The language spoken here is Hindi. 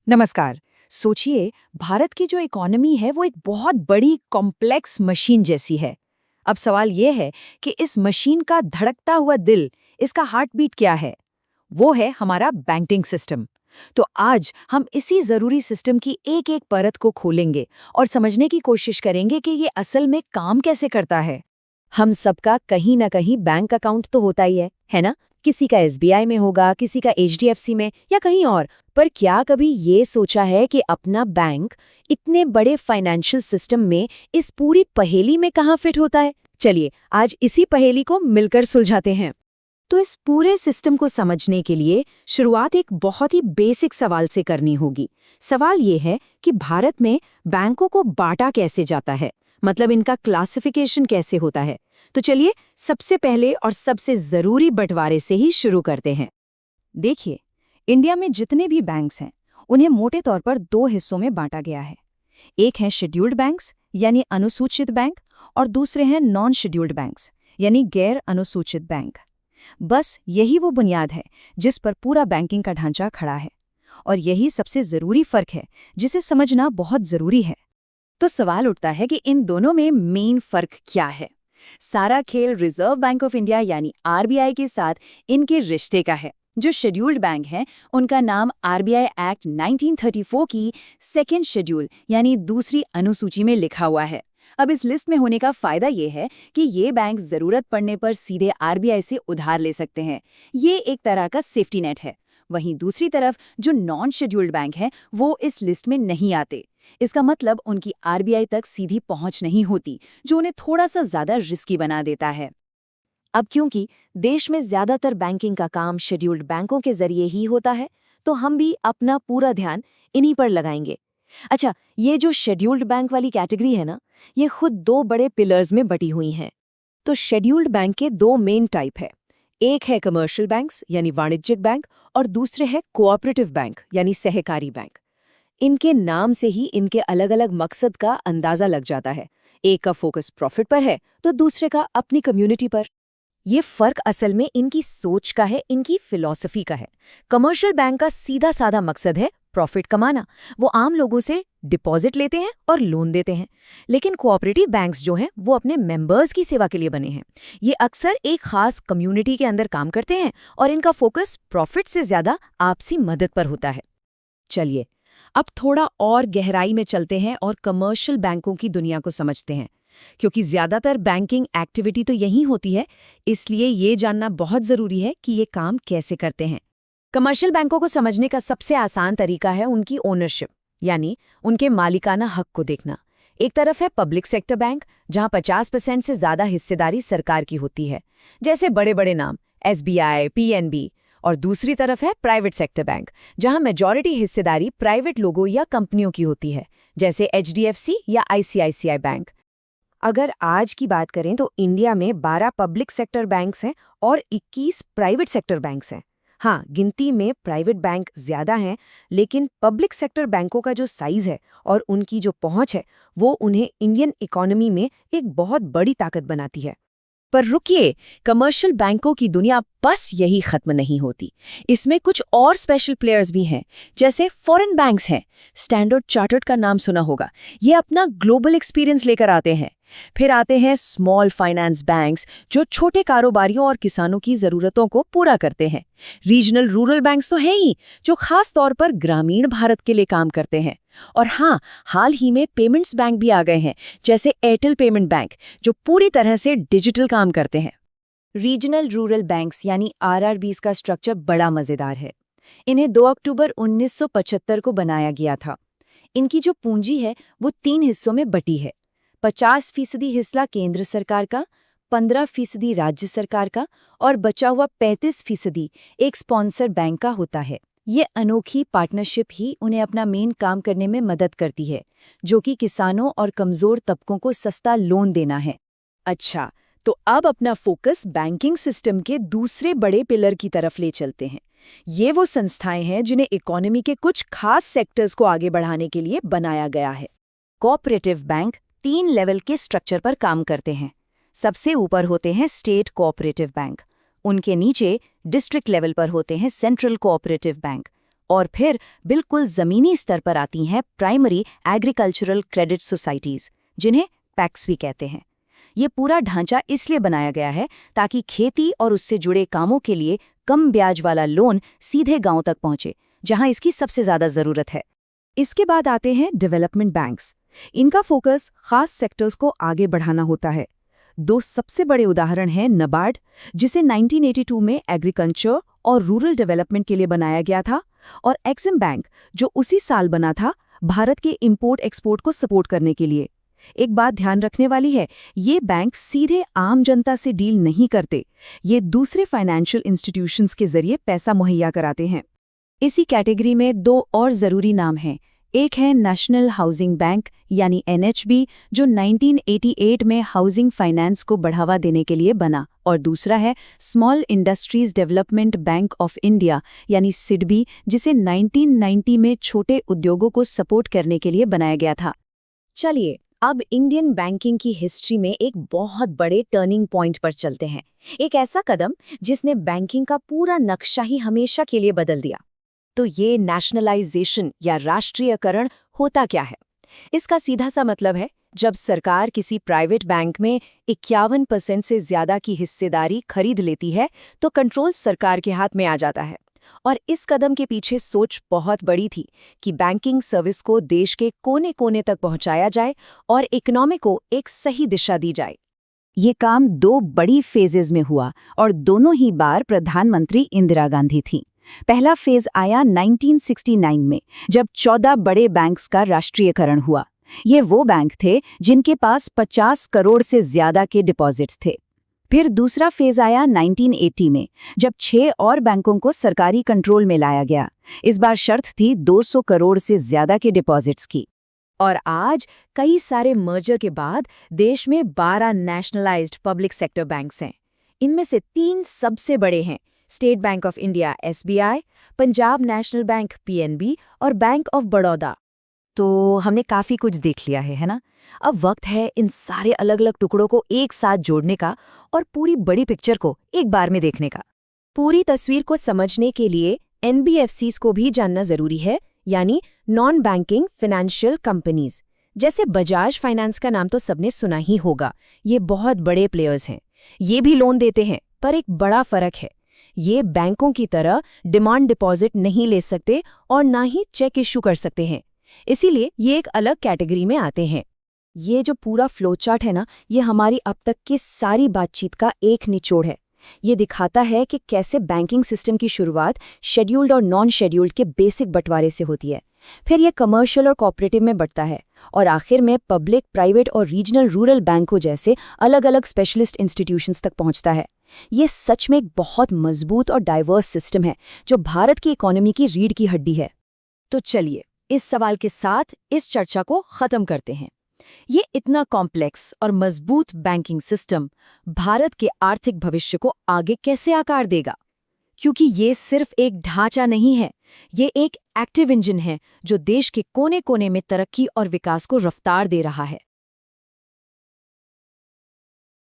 नमस्कार। सोचिए, भारत की जो इकोनॉमी है वो एक बहुत बड़ी कॉम्प्लेक्स मशीन जैसी है। अब सवाल ये है कि इस मशीन का धड़कता हुआ दिल, इसका हार्ट बीट क्या है? वो है हमारा बैंकिंग सिस्टम। तो आज हम इसी जरूरी सिस्टम की एक एक परत को खोलेंगे और समझने की कोशिश करेंगे कि ये असल में काम कैसे करता है। हम सबका कहीं ना कहीं बैंक अकाउंट तो होता ही है ना? किसी का एसबीआई में होगा, किसी का एचडीएफसी में या कहीं और। पर क्या कभी ये सोचा है कि अपना बैंक इतने बड़े फाइनेंशियल सिस्टम में इस पूरी पहेली में कहाँ फिट होता है? चलिए आज इसी पहेली को मिलकर सुलझाते हैं। तो इस पूरे सिस्टम को समझने के लिए शुरुआत एक बहुत ही बेसिक सवाल से करनी होगी। सवाल ये है कि भारत में बैंकों को बांटा कैसे जाता है, मतलब इनका क्लासिफिकेशन कैसे होता है। तो चलिए सबसे पहले और सबसे जरूरी बंटवारे से ही शुरू करते हैं। देखिए, इंडिया में जितने भी बैंक्स हैं उन्हें मोटे तौर पर दो हिस्सों में बांटा गया है। एक है शेड्यूल्ड बैंक्स यानी अनुसूचित बैंक, और दूसरे हैं नॉन शेड्यूल्ड बैंक्स यानी गैर अनुसूचित बैंक। बस यही वो बुनियाद है जिस पर पूरा बैंकिंग का ढांचा खड़ा है, और यही सबसे जरूरी फर्क है जिसे समझना बहुत जरूरी है। तो सवाल उठता है कि इन दोनों में मेन फर्क क्या है। सारा खेल रिजर्व बैंक ऑफ इंडिया यानी आरबीआई के साथ इनके रिश्ते का है। जो शेड्यूल्ड बैंक हैं उनका नाम आरबीआई एक्ट 1934 की सेकेंड शेड्यूल यानी दूसरी अनुसूची में लिखा हुआ है। अब इस लिस्ट में होने का फायदा ये है कि ये बैंक जरूरत पड़ने पर सीधे आरबीआई से उधार ले सकते हैं। ये एक तरह का सेफ्टी नेट है। वहीं दूसरी तरफ जो नॉन शेड्यूल्ड बैंक हैं वो इस लिस्ट में नहीं आते। इसका मतलब उनकी आरबीआई तक सीधी पहुंच नहीं होती, जो उन्हें थोड़ा सा ज्यादा रिस्की बना देता है। अब क्योंकि देश में ज्यादातर बैंकिंग का काम शेड्यूल्ड बैंकों के जरिए ही होता है, तो हम भी अपना पूरा ध्यान इन्हीं पर लगाएंगे। अच्छा, ये जो शेड्यूल्ड बैंक वाली कैटेगरी है ना, ये खुद दो बड़े पिलर्स में बटी हुई हैं। तो शेड्यूल्ड बैंक के दो मेन टाइप है। एक है कमर्शियल बैंक्स यानी वाणिज्यिक बैंक, और दूसरे है कोऑपरेटिव बैंक यानी सहकारी बैंक। इनके नाम से ही इनके अलग अलग मकसद का अंदाजा लग जाता है। एक का फोकस प्रॉफिट पर है तो दूसरे का अपनी कम्युनिटी पर। ये फर्क असल में इनकी सोच का है, इनकी फिलॉसफी का है। कमर्शियल बैंक का सीधा साधा मकसद है प्रॉफिट कमाना। वो आम लोगों से डिपॉजिट लेते हैं और लोन देते हैं। लेकिन कोऑपरेटिव बैंक्स जो हैं वो अपने मेंबर्स की सेवा के लिए बने हैं। ये अक्सर एक खास कम्युनिटी के अंदर काम करते हैं और इनका फोकस प्रॉफिट से ज्यादा आपसी मदद पर होता है। चलिए अब थोड़ा और गहराई में चलते हैं और कमर्शियल बैंकों की दुनिया को समझते हैं। क्योंकि ज्यादातर बैंकिंग एक्टिविटी तो यहीं होती है, इसलिए ये जानना बहुत जरूरी है कि ये काम कैसे करते हैं। कमर्शियल बैंकों को समझने का सबसे आसान तरीका है उनकी ओनरशिप, यानी उनके मालिकाना हक को देखना। एक तरफ है पब्लिक सेक्टर बैंक, जहां 50% से ज्यादा हिस्सेदारी सरकार की होती है, जैसे बड़े बड़े नाम एसबीआई, पीएनबी। और दूसरी तरफ है प्राइवेट सेक्टर बैंक, जहां मेजॉरिटी हिस्सेदारी प्राइवेट लोगों या कंपनियों की होती है, जैसे एचडीएफसी या आईसीआईसीआई बैंक। अगर आज की बात करें तो इंडिया में 12 पब्लिक सेक्टर बैंक्स हैं और 21 प्राइवेट सेक्टर बैंक्स हैं। हाँ, गिनती में प्राइवेट बैंक ज्यादा हैं, लेकिन पब्लिक सेक्टर बैंकों का जो साइज है और उनकी जो पहुंच है वो उन्हें इंडियन इकोनॉमी में एक बहुत बड़ी ताकत बनाती है। पर रुकिए, कमर्शियल बैंकों की दुनिया बस यही खत्म नहीं होती। इसमें कुछ और स्पेशल प्लेयर्स भी हैं, जैसे फॉरेन बैंक्स हैं। स्टैंडर्ड चार्टर्ड का नाम सुना होगा। ये अपना ग्लोबल एक्सपीरियंस लेकर आते हैं। फिर आते हैं स्मॉल फाइनेंस बैंक्स, जो छोटे कारोबारियों और किसानों की ज़रूरतों को पूरा करते हैं। रीजनल रूरल बैंक्स तो हैं ही, जो खास तौर पर ग्रामीण भारत के लिए काम करते हैं। और हाँ, हाल ही में पेमेंट्स बैंक भी आ गए हैं, जैसे एयरटेल पेमेंट बैंक, जो पूरी तरह से डिजिटल काम करते हैं। रीजनल रूरल बैंक्स यानी आरआरबीज का स्ट्रक्चर बड़ा मजेदार है। इन्हें 2 अक्टूबर 1975 को बनाया गया था। इनकी जो पूंजी है वो 3 हिस्सों में बटी है। 50% हिस्सा केंद्र सरकार का, 15% राज्य सरकार का, और बचा हुआ 35% एक स्पॉन्सर बैंक का होता है। ये अनोखी पार्टनरशिप ही उन्हें अपना मेन काम करने में मदद करती है, जो कि किसानों और कमजोर तबकों को सस्ता लोन देना है। अच्छा, तो अब अपना फोकस बैंकिंग सिस्टम के दूसरे बड़े पिलर की तरफ ले चलते हैं। ये वो संस्थाएं हैं जिन्हें इकोनॉमी के कुछ खास सेक्टर्स को आगे बढ़ाने के लिए बनाया गया है। कोऑपरेटिव बैंक 3 लेवल के स्ट्रक्चर पर काम करते हैं। सबसे ऊपर होते हैं स्टेट कोऑपरेटिव बैंक, उनके नीचे डिस्ट्रिक्ट लेवल पर होते हैं सेंट्रल कोऑपरेटिव बैंक, और फिर बिल्कुल ज़मीनी स्तर पर आती हैं प्राइमरी एग्रीकल्चरल क्रेडिट सोसाइटीज़, जिन्हें पैक्स भी कहते हैं। ये पूरा ढांचा इसलिए बनाया गया है ताकि खेती और उससे जुड़े कामों के लिए कम ब्याज वाला लोन सीधे गांव तक पहुंचे, जहां इसकी सबसे ज़्यादा ज़रूरत है। इसके बाद आते हैं डेवलपमेंट बैंक्स। इनका फोकस खास सेक्टर्स को आगे बढ़ाना होता है। दो सबसे बड़े उदाहरण हैं नबार्ड, जिसे 1982 में एग्रीकल्चर और रूरल डेवलपमेंट के लिए बनाया गया था, और एक्सिम बैंक, जो उसी साल बना था भारत के इंपोर्ट एक्सपोर्ट को सपोर्ट करने के लिए। एक बात ध्यान रखने वाली है, ये बैंक सीधे आम जनता से डील नहीं करते, ये दूसरे फाइनेंशियल इंस्टीट्यूशंस के जरिए पैसा मुहैया कराते हैं। इसी कैटेगरी में दो और ज़रूरी नाम हैं। एक है नेशनल हाउसिंग बैंक यानी NHB, जो 1988 में हाउसिंग फाइनेंस को बढ़ावा देने के लिए बना, और दूसरा है small industries development bank of India यानी SIDBI, जिसे 1990 में छोटे उद्योगों को सपोर्ट करने के लिए बनाया गया था। चलिए अब इंडियन बैंकिंग की हिस्ट्री में एक बहुत बड़े टर्निंग पॉइंट पर चलते हैं, एक ऐसा कदम जिसने बैंकिंग का पूरा नक्शा ही हमेशा के लिए बदल दिया। तो ये नेशनलाइजेशन या राष्ट्रीयकरण होता क्या है? इसका सीधा सा मतलब है, जब सरकार किसी प्राइवेट बैंक में 51% से ज्यादा की हिस्सेदारी खरीद लेती है तो कंट्रोल सरकार के हाथ में आ जाता है। और इस कदम के पीछे सोच बहुत बड़ी थी कि बैंकिंग सर्विस को देश के कोने-कोने तक पहुंचाया जाए और इकोनॉमी को एक सही दिशा दी जाए। ये काम दो बड़ी फेजेज में हुआ और दोनों ही बार प्रधानमंत्री इंदिरा गांधी थीं। पहला फेज आया 1969 में, जब 14 बड़े बैंक्स का राष्ट्रीयकरण हुआ। ये वो बैंक थे जिनके पास 50 करोड़ से ज्यादा के डिपॉजिट्स थे। फिर दूसरा फेज आया 1980 में, जब 6 और बैंकों को सरकारी कंट्रोल में लाया गया। इस बार शर्त थी 200 करोड़ से ज्यादा के डिपॉजिट्स की। और आज कई सारे मर्जर के बाद देश में 12 नेशनलाइज्ड पब्लिक सेक्टर बैंक्स हैं। इनमें से 3 सबसे बड़े हैं, state bank of India SBI, Punjab national bank PNB और बैंक ऑफ बड़ौदा। तो हमने काफ़ी कुछ देख लिया है ना? अब वक्त है इन सारे अलग अलग टुकड़ों को एक साथ जोड़ने का और पूरी बड़ी पिक्चर को एक बार में देखने का। पूरी तस्वीर को समझने के लिए NBFCs को भी जानना ज़रूरी है, यानी नॉन बैंकिंग फाइनेंशियल कंपनीज। जैसे बजाज फाइनेंस का नाम तो सबने सुना ही होगा। ये बहुत बड़े प्लेयर्स हैं। ये भी लोन देते हैं, पर एक बड़ा फ़र्क है, ये बैंकों की तरह डिमांड डिपॉजिट नहीं ले सकते और ना ही चेक इशू कर सकते हैं। इसीलिए ये एक अलग कैटेगरी में आते हैं। ये जो पूरा फ्लो चार्ट है ना, ये हमारी अब तक की सारी बातचीत का एक निचोड़ है। ये दिखाता है कि कैसे बैंकिंग सिस्टम की शुरुआत शेड्यूल्ड और नॉन शेड्यूल्ड के बेसिक बंटवारे से होती है, फिर ये कमर्शियल और कोऑपरेटिव में बढ़ता है, और आखिर में पब्लिक, प्राइवेट और रीजनल रूरल बैंकों जैसे अलग अलग स्पेशलिस्ट इंस्टीट्यूशंस तक पहुंचता है। ये सच में एक बहुत मजबूत और डाइवर्स सिस्टम है जो भारत की इकोनॉमी की रीढ़ की हड्डी है। तो चलिए इस सवाल के साथ इस चर्चा को खत्म करते हैं। ये इतना कॉम्प्लेक्स और मजबूत बैंकिंग सिस्टम भारत के आर्थिक भविष्य को आगे कैसे आकार देगा? क्योंकि ये सिर्फ एक ढांचा नहीं है, ये एक एक्टिव इंजन है जो देश के कोने-कोने में तरक्की और विकास को रफ्तार दे रहा है।